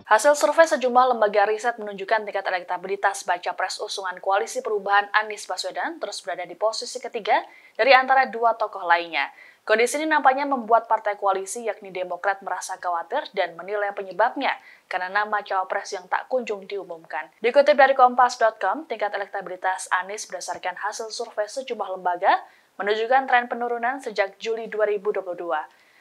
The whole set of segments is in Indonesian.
Hasil survei sejumlah lembaga riset menunjukkan tingkat elektabilitas baca pres usungan Koalisi Perubahan Anies Baswedan terus berada di posisi ketiga dari antara dua tokoh lainnya. Kondisi ini nampaknya membuat partai koalisi yakni Demokrat merasa khawatir dan menilai penyebabnya karena nama cawapres yang tak kunjung diumumkan. Dikutip dari Kompas.com, tingkat elektabilitas Anies berdasarkan hasil survei sejumlah lembaga menunjukkan tren penurunan sejak Juli 2022.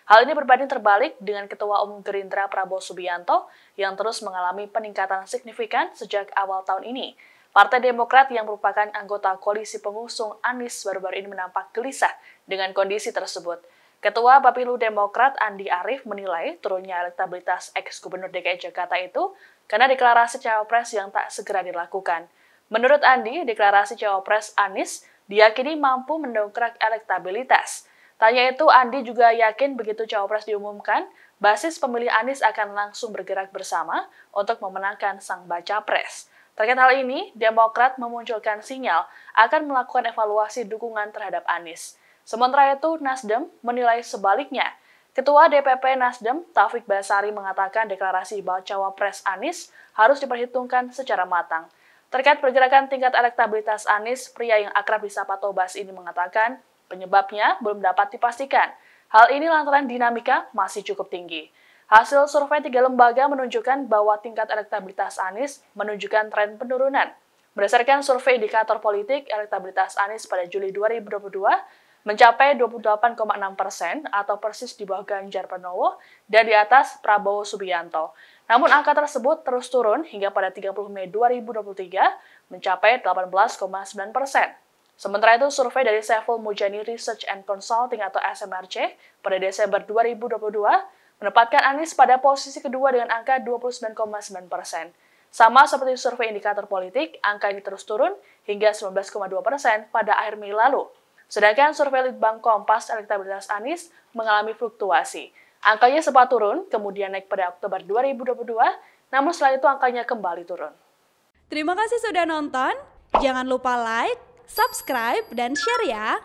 Hal ini berbanding terbalik dengan Ketua Umum Gerindra Prabowo Subianto yang terus mengalami peningkatan signifikan sejak awal tahun ini. Partai Demokrat yang merupakan anggota koalisi pengusung Anies baru-baru ini menampak gelisah dengan kondisi tersebut. Ketua Bapilu Demokrat Andi Arief menilai turunnya elektabilitas ex-gubernur DKI Jakarta itu karena deklarasi cawapres yang tak segera dilakukan. Menurut Andi, deklarasi cawapres Anies diyakini mampu mendongkrak elektabilitas. Tanya itu, Andi juga yakin begitu cawapres diumumkan, basis pemilih Anies akan langsung bergerak bersama untuk memenangkan sang baca pres. Terkait hal ini, Demokrat memunculkan sinyal akan melakukan evaluasi dukungan terhadap Anies. Sementara itu, Nasdem menilai sebaliknya. Ketua DPP Nasdem, Taufik Basari mengatakan deklarasi bacawa pres Anies harus diperhitungkan secara matang. Terkait pergerakan tingkat elektabilitas Anies, pria yang akrab disapa Tobas ini mengatakan, penyebabnya belum dapat dipastikan. Hal ini lantaran dinamika masih cukup tinggi. Hasil survei 3 lembaga menunjukkan bahwa tingkat elektabilitas Anies menunjukkan tren penurunan. Berdasarkan survei indikator politik, elektabilitas Anies pada Juli 2022 mencapai 28,6% atau persis di bawah Ganjar Pranowo dan di atas Prabowo Subianto. Namun angka tersebut terus turun hingga pada 30 Mei 2023 mencapai 18,9%. Sementara itu, survei dari Saiful Mujani Research and Consulting atau SMRC pada Desember 2022 menempatkan Anies pada posisi kedua dengan angka 29,9%. Sama seperti survei indikator politik, angka ini terus turun hingga 19,2% pada akhir Mei lalu. Sedangkan survei Litbang Kompas elektabilitas Anies mengalami fluktuasi. Angkanya sempat turun, kemudian naik pada Oktober 2022, namun setelah itu angkanya kembali turun. Terima kasih sudah nonton, jangan lupa like, subscribe, dan share ya!